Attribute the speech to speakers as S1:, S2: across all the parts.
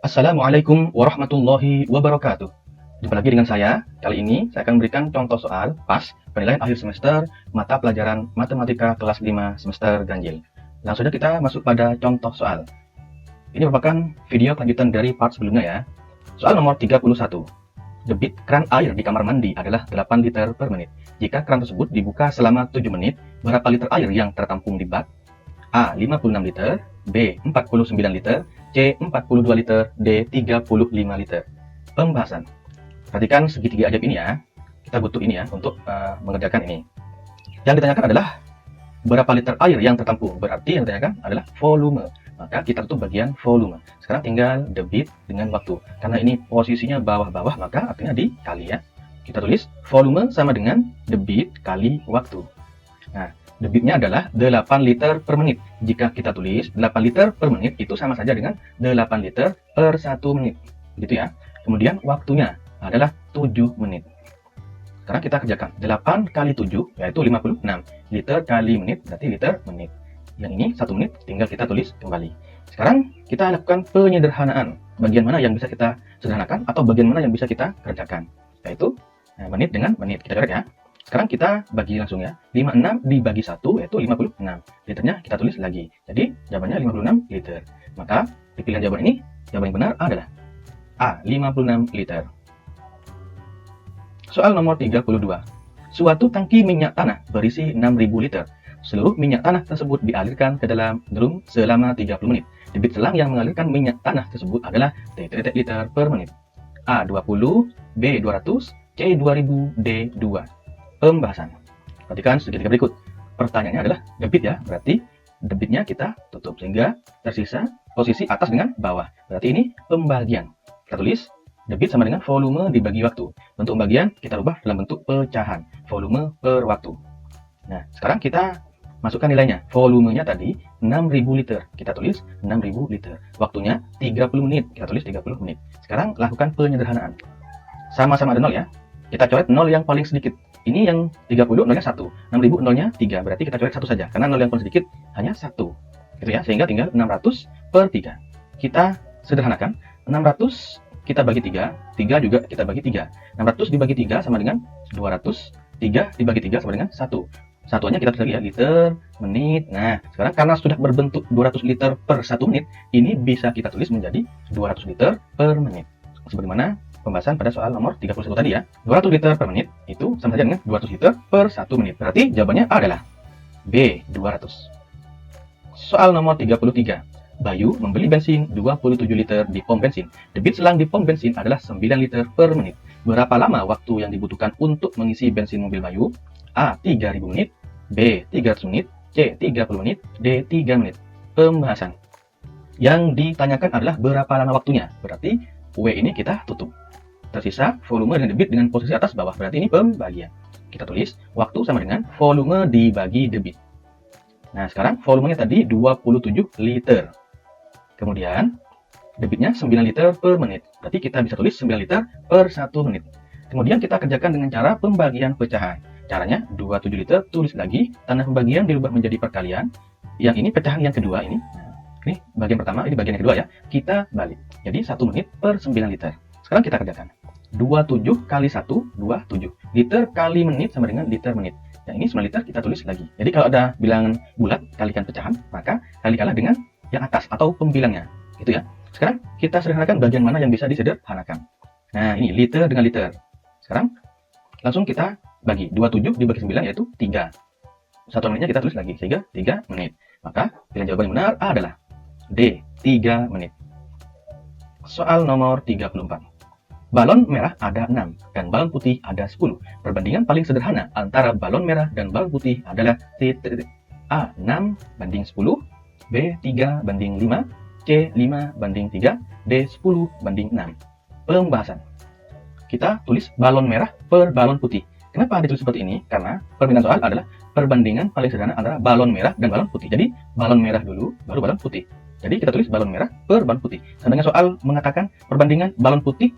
S1: Assalamualaikum warahmatullahi wabarakatuh. Jumpa lagi dengan saya. Kali ini saya akan memberikan contoh soal PAS penilaian akhir semester mata pelajaran Matematika kelas 5 semester ganjil. Langsung saja kita masuk pada contoh soal. Ini merupakan video kelanjutan dari part sebelumnya ya. Soal nomor 31. Debit keran air di kamar mandi adalah 8 liter per menit. Jika keran tersebut dibuka selama 7 menit, berapa liter air yang tertampung di bak? A. 56 liter, B. 49 liter, C. 42 liter, D. 35 liter. Pembahasan. Perhatikan segitiga ajaib ini ya. Kita butuh ini ya untuk mengerjakan ini. Yang ditanyakan adalah berapa liter air yang tertampung. Berarti yang ditanyakan adalah volume. Maka kita tutup bagian volume. Sekarang tinggal debit dengan waktu. Karena ini posisinya bawah-bawah, maka artinya dikali ya. Kita tulis volume sama dengan debit kali waktu. Nah, debitnya adalah 8 liter per menit. Jika kita tulis 8 liter per menit, itu sama saja dengan 8 liter per 1 menit. Begitu ya. Kemudian waktunya adalah 7 menit. Sekarang kita kerjakan. 8 kali 7, yaitu 56. Liter kali menit, berarti liter menit. Yang ini 1 menit, tinggal kita tulis kembali. Sekarang kita lakukan penyederhanaan. Bagian mana yang bisa kita sederhanakan, atau bagian mana yang bisa kita kerjakan. Yaitu menit dengan menit. Kita coret ya. Sekarang kita bagi langsung ya. 56 dibagi 1 yaitu 56. Liternya kita tulis lagi. Jadi jawabannya 56 liter. Maka di pilihan jawaban ini, jawaban yang benar adalah A. 56 liter. Soal nomor 32. Suatu tangki minyak tanah berisi 6000 liter. Seluruh minyak tanah tersebut dialirkan ke dalam drum selama 30 menit. Debit selang yang mengalirkan minyak tanah tersebut adalah T liter per menit. A. 20, B. 200, C. 2000, D. 2. Pembahasan. Perhatikan segitiga berikut. Pertanyaannya adalah debit ya, berarti debitnya kita tutup sehingga tersisa posisi atas dengan bawah. Berarti ini pembagian. Kita tulis debit sama dengan volume dibagi waktu. Bentuk pembagian kita rubah dalam bentuk pecahan, volume per waktu. Nah, sekarang kita masukkan nilainya. Volumenya tadi 6000 liter. Kita tulis 6000 liter. Waktunya 30 menit. Kita tulis 30 menit. Sekarang lakukan penyederhanaan. Sama-sama ada 0 ya. Kita coret 0 yang paling sedikit. Ini yang 30, nolnya 1. 6000, nolnya 3. Berarti kita coret 1 saja. Karena 0 yang paling sedikit hanya 1. Gitu ya. Sehingga tinggal 600 per 3. Kita sederhanakan. 600 kita bagi 3. 3 juga kita bagi 3. 600 dibagi 3 sama dengan 200. 3 dibagi 3 sama dengan 1. Satuannya kita tulis lagi ya. Liter, menit. Nah, sekarang karena sudah berbentuk 200 liter per 1 menit. Ini bisa kita tulis menjadi 200 liter per menit. Sebagaimana pembahasan pada soal nomor 31 tadi ya. 200 liter per menit itu sama saja dengan 200 liter per 1 menit. Berarti jawabannya adalah B. 200. Soal nomor 33. Bayu membeli bensin 27 liter di pom bensin. Debit selang di pom bensin adalah 9 liter per menit. Berapa lama waktu yang dibutuhkan untuk mengisi bensin mobil Bayu? A. 3000 menit, B. 300 menit, C. 30 menit, D. 3 menit. Pembahasan. Yang ditanyakan adalah berapa lama waktunya. Berarti W ini kita tutup. Tersisa volume dan debit dengan posisi atas bawah. Berarti ini pembagian. Kita tulis waktu sama dengan volume dibagi debit. Nah, sekarang volumenya tadi 27 liter. Kemudian debitnya 9 liter per menit. Berarti kita bisa tulis 9 liter per 1 menit. Kemudian kita kerjakan dengan cara pembagian pecahan. Caranya 27 liter tulis lagi, tanda pembagian dirubah menjadi perkalian. Yang ini pecahan yang kedua ini. Nah, ini bagian pertama, ini bagian yang kedua ya. Kita balik. Jadi 1 menit per 9 liter. Sekarang kita kerjakan. 27 kali 1, 27. Liter kali menit sama dengan liter menit. Yang ini 9 liter kita tulis lagi. Jadi kalau ada bilangan bulat, kalikan pecahan, maka kalikanlah dengan yang atas atau pembilangnya. Gitu ya. Sekarang kita sederhanakan bagian mana yang bisa disederhanakan. Nah, ini liter dengan liter. Sekarang langsung kita bagi. 27 dibagi 9 yaitu 3. 1 menitnya kita tulis lagi, sehingga 3 menit. Maka pilihan jawaban yang benar adalah D. 3 menit. Soal nomor 34. Balon merah ada 6 dan balon putih ada 10. Perbandingan paling sederhana antara balon merah dan balon putih adalah A. 6 banding 10, B. 3 banding 5, C. 5 banding 3, D. 10 banding 6. Pembahasan. Kita tulis balon merah per balon putih. Kenapa ditulis seperti ini? Karena permintaan soal adalah perbandingan paling sederhana antara balon merah dan balon putih. Jadi balon merah dulu, baru balon putih. Jadi kita tulis balon merah per balon putih. Sedangkan soal mengatakan perbandingan balon putih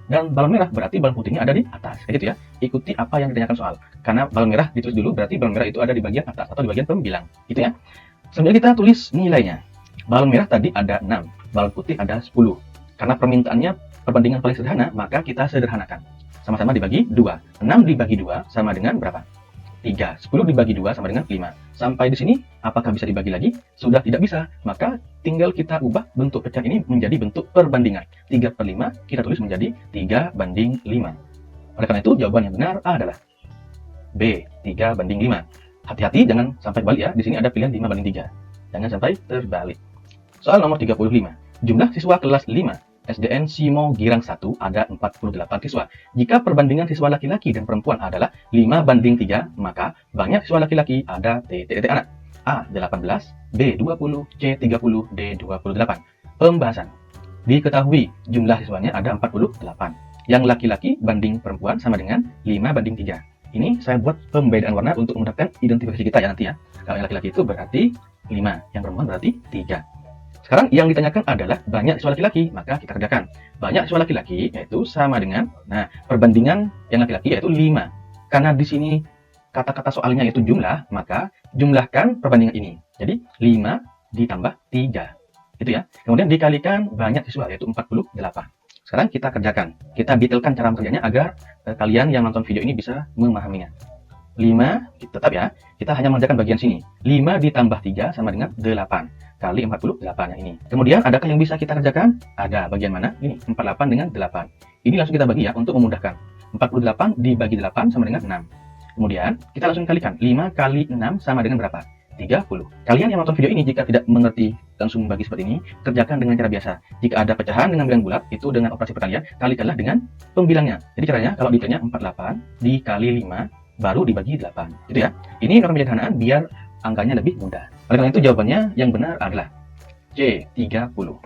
S1: dan balon merah, berarti balon putihnya ada di atas. Kayak gitu ya. Ikuti apa yang ditanyakan soal. Karena balon merah ditulis dulu, berarti balon merah itu ada di bagian atas atau di bagian pembilang. Gitu ya. Selanjutnya kita tulis nilainya. Balon merah tadi ada 6, balon putih ada 10. Karena permintaannya perbandingan paling sederhana, maka kita sederhanakan. Sama-sama dibagi 2. 6 dibagi 2 sama dengan berapa? 3. 10 dibagi 2 sama dengan 5. Sampai di sini, apakah bisa dibagi lagi? Sudah tidak bisa. Maka tinggal kita ubah bentuk pecahan ini menjadi bentuk perbandingan. 3/5 kita tulis menjadi 3/5. Oleh karena itu, jawaban yang benar adalah B, 3/5. Hati-hati jangan sampai balik ya. Di sini ada pilihan 5/3. Jangan sampai terbalik. Soal nomor 35. Jumlah siswa kelas 5 SDN Simo Girang 1 ada 48 siswa. Jika perbandingan siswa laki-laki dan perempuan adalah 5/3, maka banyak siswa laki-laki ada TTT anak. A. 18, B. 20, C. 30, D. 28. Pembahasan. Diketahui jumlah siswanya ada 48. Yang laki-laki banding perempuan sama dengan 5/3. Ini saya buat pembedaan warna untuk memudahkan identifikasi kita ya nanti ya. Kalau yang laki-laki itu berarti 5, yang perempuan berarti 3. Sekarang yang ditanyakan adalah banyak siswa laki-laki, maka kita kerjakan. Banyak siswa laki-laki yaitu sama dengan, perbandingan yang laki-laki yaitu 5. Karena di sini kata-kata soalnya yaitu jumlah, maka jumlahkan perbandingan ini. Jadi 5 ditambah 3. Itu ya. Kemudian dikalikan banyak siswa yaitu 48. Sekarang kita kerjakan. Kita detailkan cara kerjanya agar kalian yang nonton video ini bisa memahaminya. 5, tetap ya, kita hanya mengerjakan bagian sini. 5 ditambah 3 sama dengan 8 kali 48 yang ini. Kemudian adakah yang bisa kita kerjakan? Ada. Bagian mana? Ini, 48 dengan 8. Ini langsung kita bagi ya untuk memudahkan. 48 dibagi 8 sama dengan 6. Kemudian kita langsung kalikan. 5 kali 6 sama dengan berapa? 30. Kalian yang nonton video ini jika tidak mengerti langsung bagi seperti ini, kerjakan dengan cara biasa. Jika ada pecahan dengan bilangan bulat, itu dengan operasi perkalian, kalikanlah dengan pembilangnya. Jadi caranya kalau detailnya 48 dikali 5 baru dibagi 8. Gitu ya. Ini melakukan penyederhanaan biar angkanya lebih mudah. Oleh karena itu jawabannya yang benar adalah C, 30.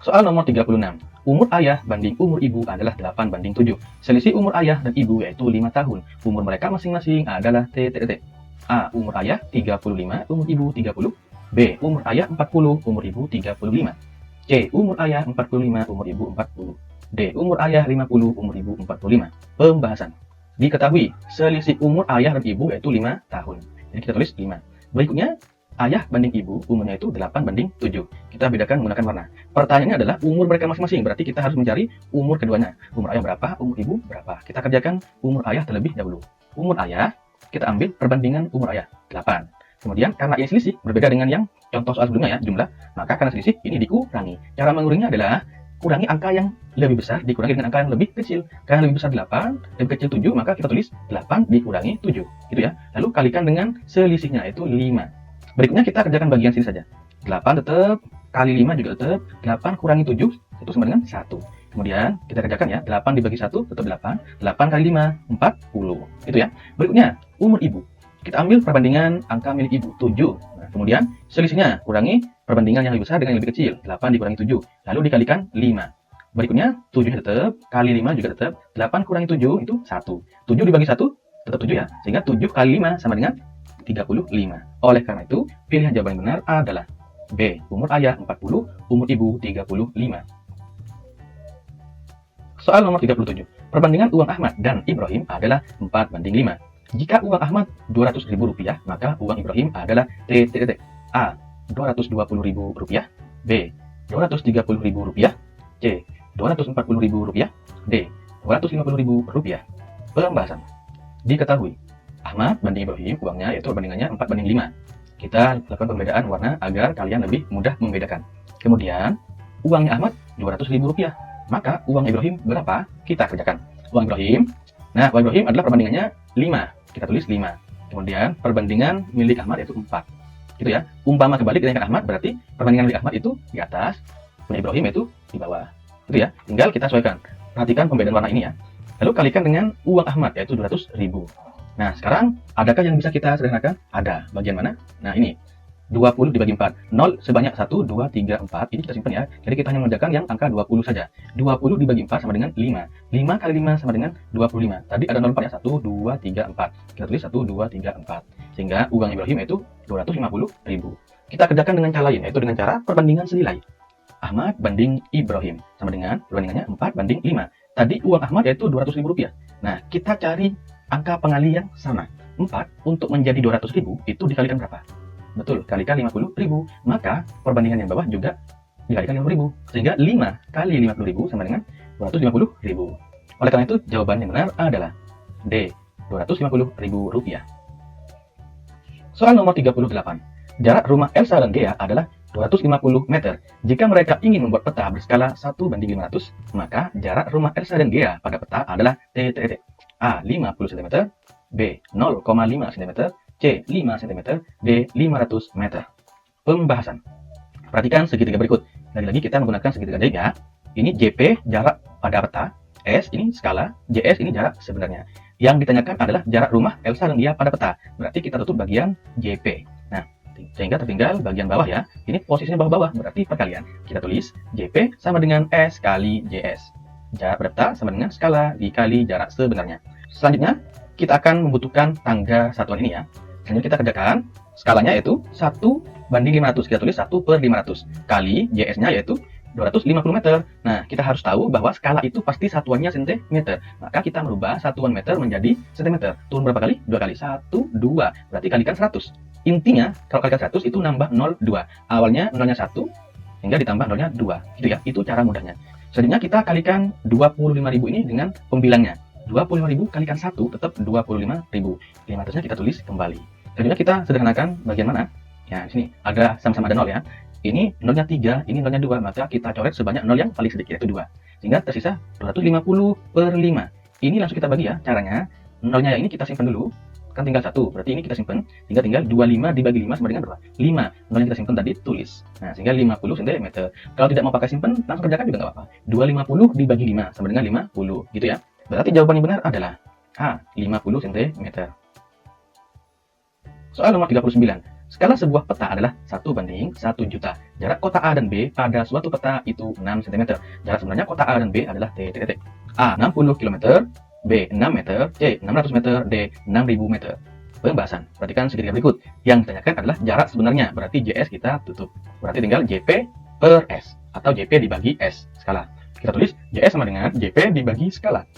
S1: Soal nomor 36. Umur ayah banding umur ibu adalah 8/7. Selisih umur ayah dan ibu yaitu 5 tahun. Umur mereka masing-masing adalah TTT. A. Umur ayah 35, umur ibu 30. B. Umur ayah 40, umur ibu 35. C. Umur ayah 45, umur ibu 40. D. Umur ayah 50, umur ibu 45. Pembahasan. Diketahui selisih umur ayah dan ibu yaitu 5 tahun. Jadi kita tulis 5. Berikutnya, ayah banding ibu, umurnya itu 8/7. Kita bedakan menggunakan warna. Pertanyaannya adalah umur mereka masing-masing. Berarti kita harus mencari umur keduanya. Umur ayah berapa, umur ibu berapa. Kita kerjakan umur ayah terlebih dahulu. Umur ayah, kita ambil perbandingan umur ayah, 8. Kemudian karena ini selisih, berbeda dengan yang contoh soal sebelumnya ya, jumlah. Maka karena selisih, ini dikurangi. Cara menguranginya adalah kurangi angka yang lebih besar dikurangi dengan angka yang lebih kecil. Karena lebih besar 8, lebih kecil 7, maka kita tulis 8 dikurangi 7. Gitu ya. Lalu kalikan dengan selisihnya, yaitu 5. Berikutnya kita kerjakan bagian sini saja. 8 tetap, kali 5 juga tetap, 8 kurangi 7, itu sama dengan 1. Kemudian kita kerjakan ya, 8 dibagi 1 tetap 8, 8 kali 5, 40. Itu ya. Berikutnya, umur ibu. Kita ambil perbandingan angka milik ibu, 7. Nah, kemudian selisihnya, kurangi perbandingan yang lebih besar dengan yang lebih kecil, 8 dikurangi 7. Lalu dikalikan 5. Berikutnya, 7 tetap, kali 5 juga tetap, 8 kurangi 7 itu 1. 7 dibagi 1 tetap 7 ya, sehingga 7 kali 5 sama dengan 35. Oleh karena itu, pilihan jawaban yang benar adalah B. Umur ayah 40, umur ibu 35. Soal nomor 37. Perbandingan uang Ahmad dan Ibrahim adalah 4/5. Jika uang Ahmad Rp200.000, maka uang Ibrahim adalah TTT. A. Rp220.000, B. Rp230.000, C. Rp240.000, D. Rp250.000. Pembahasan. Diketahui Ahmad banding Ibrahim, uangnya yaitu perbandingannya 4/5. Kita lakukan pembedaan warna agar kalian lebih mudah membedakan. Kemudian, uangnya Ahmad Rp200.000. Maka uang Ibrahim berapa? Kita kerjakan. Uang Ibrahim. Nah, uang Ibrahim adalah perbandingannya 5. Kita tulis 5. Kemudian perbandingan milik Ahmad yaitu 4. Gitu ya. Umpama kembali dengan Ahmad berarti perbandingan milik Ahmad itu di atas, punya Ibrahim itu di bawah. Gitu ya. Tinggal kita sesuaikan. Perhatikan pembedaan warna ini ya. Lalu kalikan dengan uang Ahmad yaitu 200.000. Nah, sekarang adakah yang bisa kita sederhanakan? Ada. Bagian mana? Nah, ini. 20 dibagi 4. 0 sebanyak 1, 2, 3, 4. Ini kita simpan ya. Jadi kita hanya mengerjakan yang angka 20 saja. 20 dibagi 4 sama dengan 5. 5 kali 5 sama dengan 25. Tadi ada 0 4 ya. 1, 2, 3, 4. Kita tulis 1, 2, 3, 4. Sehingga uang Ibrahim itu 250.000. Kita kerjakan dengan cara lain, yaitu dengan cara perbandingan senilai. Ahmad banding Ibrahim. Sama dengan perbandingannya 4/5. Tadi uang Ahmad yaitu Rp200.000. Nah, kita cari angka pengali yang sama. 4 untuk menjadi 200.000 itu dikalikan berapa? Betul, kalikan 50.000. Maka perbandingan yang bawah juga dikalikan 50.000. Sehingga 5 kali 50.000 sama dengan 250.000. Oleh karena itu, jawaban yang benar adalah D, Rp250.000. Soal nomor 38. Jarak rumah Elsa dan Gea adalah 250 meter. Jika mereka ingin membuat peta berskala 1:500, maka jarak rumah Elsa dan Gea pada peta adalah T. A. 50 cm, B. 0,5 cm, C. 5 cm, D. 500 meter. Pembahasan. Perhatikan segitiga berikut. Lagi-lagi kita menggunakan segitiga ya. Ini JP jarak pada peta, S ini skala, JS ini jarak sebenarnya. Yang ditanyakan adalah jarak rumah Elsa dan Gea pada peta. Berarti kita tutup bagian JP. Nah, sehingga tertinggal bagian bawah ya. Ini posisinya bawah-bawah, berarti perkalian. Kita tulis JP sama dengan S kali JS. Jarak pada peta sama dengan skala dikali jarak sebenarnya. Selanjutnya, kita akan membutuhkan tangga satuan ini ya. Selanjutnya kita kerjakan skalanya yaitu 1:500. Kita tulis 1/500 kali JS-nya yaitu 250 meter. Nah, kita harus tahu bahwa skala itu pasti satuannya cm. Maka kita merubah satuan meter menjadi cm. Turun berapa kali? 2 kali. 1, 2. Berarti kalikan 100. Intinya, kalau kalikan 100 itu nambah 0, 2. Awalnya 0-nya 1, hingga ditambah 0-nya 2. Gitu ya, itu cara mudahnya. Selanjutnya kita kalikan 25.000 ini dengan pembilangnya. 25.000 kalikan 1 tetap 25.000. 500-nya kita tulis kembali. Selanjutnya kita sederhanakan bagian mana? Ya, di sini ada sama-sama ada 0 ya. Ini 0-nya 3, ini 0-nya 2, maka kita coret sebanyak 0 yang paling sedikit, yaitu 2. Sehingga tersisa 250/5. Ini langsung kita bagi ya, caranya. 0-nya ini kita simpan dulu, kan tinggal 1, berarti ini kita simpan. Tinggal 25 dibagi 5 sama dengan berapa? 5. 0 yang kita simpan tadi tulis. Nah, sehingga 50 cm. Kalau tidak mau pakai simpan, langsung kerjakan juga nggak apa-apa. 250 dibagi 5 sama dengan 50, gitu ya. Berarti jawaban yang benar adalah A, 50 cm. Soal nomor 39. Skala sebuah peta adalah 1:1 juta. Jarak kota A dan B pada suatu peta itu 6 cm. Jarak sebenarnya kota A dan B adalah T. A 60 km, B 6 meter, C 600 meter, D 6.000 meter. Pembahasan. Perhatikan segitiga berikut. Yang ditanyakan adalah jarak sebenarnya. Berarti JS kita tutup. Berarti tinggal JP per S. Atau JP dibagi S. Skala. Kita tulis JS sama dengan JP dibagi skala.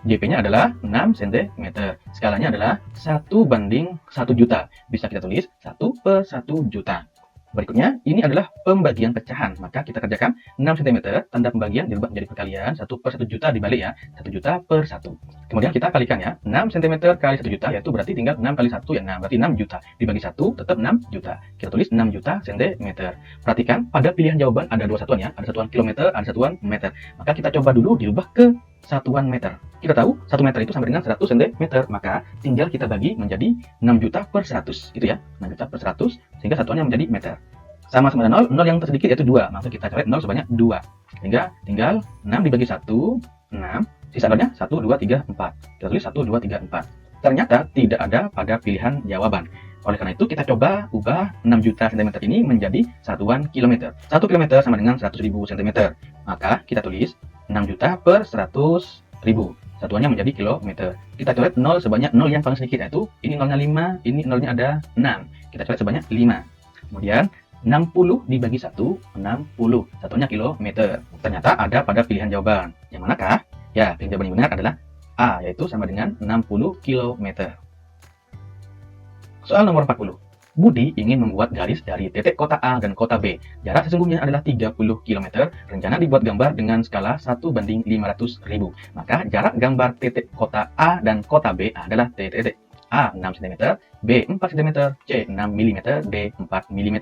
S1: JP-nya adalah 6 cm. Skalanya adalah 1:1 juta. Bisa kita tulis 1/1 juta. Berikutnya, ini adalah pembagian pecahan. Maka kita kerjakan 6 cm, tanda pembagian dirubah menjadi perkalian, 1/1 juta dibalik ya, 1 juta per 1. Kemudian kita kalikan ya, 6 cm kali 1 juta, yaitu berarti tinggal 6 kali 1 ya 6, berarti 6 juta. Dibagi 1, tetap 6 juta. Kita tulis 6 juta cm. Perhatikan, pada pilihan jawaban ada dua satuan ya, ada satuan kilometer, ada satuan meter. Maka kita coba dulu dirubah ke satuan meter. Kita tahu 1 meter itu sama dengan 100 cm, maka tinggal kita bagi menjadi 6 juta per 100, gitu ya. 6 juta per 100, sehingga satuannya menjadi meter. Sama-sama ada 0, 0 yang tersedikit yaitu 2, maka kita coret 0 sebanyak 2. Sehingga tinggal 6 dibagi 1, 6, sisa 0-nya 1, 2, 3, 4. Kita tulis 1, 2, 3, 4. Ternyata tidak ada pada pilihan jawaban. Oleh karena itu kita coba ubah 6 juta cm ini menjadi satuan kilometer. 1 kilometer sama dengan 100.000 cm. Maka kita tulis 6 juta per 100.000. Satuannya menjadi kilometer. Kita coret 0 sebanyak 0 yang paling sedikit, yaitu ini 0-nya 5, ini 0-nya ada 6. Kita coret sebanyak 5. Kemudian 60 dibagi 1, 60. Satunya kilometer. Ternyata ada pada pilihan jawaban. Yang manakah? Ya, pilihan jawaban yang benar adalah A, yaitu sama dengan 60 km. Soal nomor 40. Budi ingin membuat garis dari titik kota A dan kota B. Jarak sesungguhnya adalah 30 km. Rencana dibuat gambar dengan skala 1:500.000. Maka jarak gambar titik kota A dan kota B adalah T. A 6 cm, B 4 cm, C 6 mm, D 4 mm.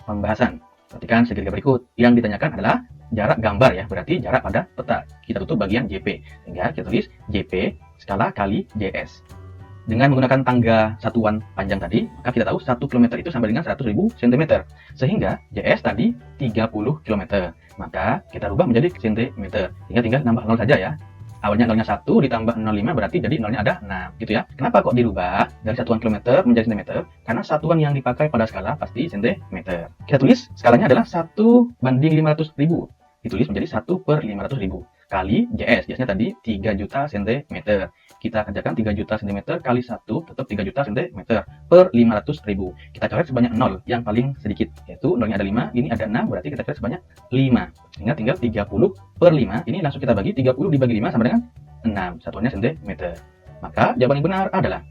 S1: Pembahasan. Perhatikan segitiga berikut. Yang ditanyakan adalah jarak gambar ya, berarti jarak pada peta. Kita tutup bagian JP. Sehingga kita tulis JP skala kali JS. Dengan menggunakan tangga satuan panjang tadi, maka kita tahu 1 km itu sama dengan 100.000 cm. Sehingga JS tadi 30 km. Maka kita rubah menjadi cm. Sehingga tinggal nambah 0 saja ya. Awalnya 0-nya 1 ditambah 0,5 berarti jadi 0-nya ada 6 gitu ya. Kenapa kok dirubah dari satuan kilometer menjadi cm? Karena satuan yang dipakai pada skala pasti cm. Kita tulis skalanya adalah 1:500.000. Ditulis menjadi 1/500.000 kali JS. JS-nya tadi 3 juta cm. Kita kerjakan 3 juta cm kali 1 tetap 3 juta cm per 500.000. Kita coret sebanyak 0 yang paling sedikit, yaitu 0-nya ada 5, ini ada 6, berarti kita coret sebanyak 5. Sehingga tinggal 30/5. Ini langsung kita bagi, 30 dibagi 5 sama dengan 6. Satuannya cm. Maka jawaban yang benar adalah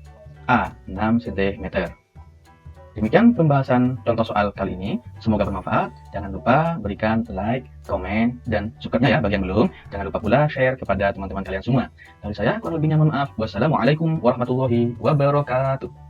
S1: A, 6 cm. Demikian pembahasan contoh soal kali ini. Semoga bermanfaat. Jangan lupa berikan like, komen, dan subscribe-nya ya bagi yang belum. Jangan lupa pula share kepada teman-teman kalian semua. Dari saya kurang lebihnya mohon maaf. Wassalamualaikum warahmatullahi wabarakatuh.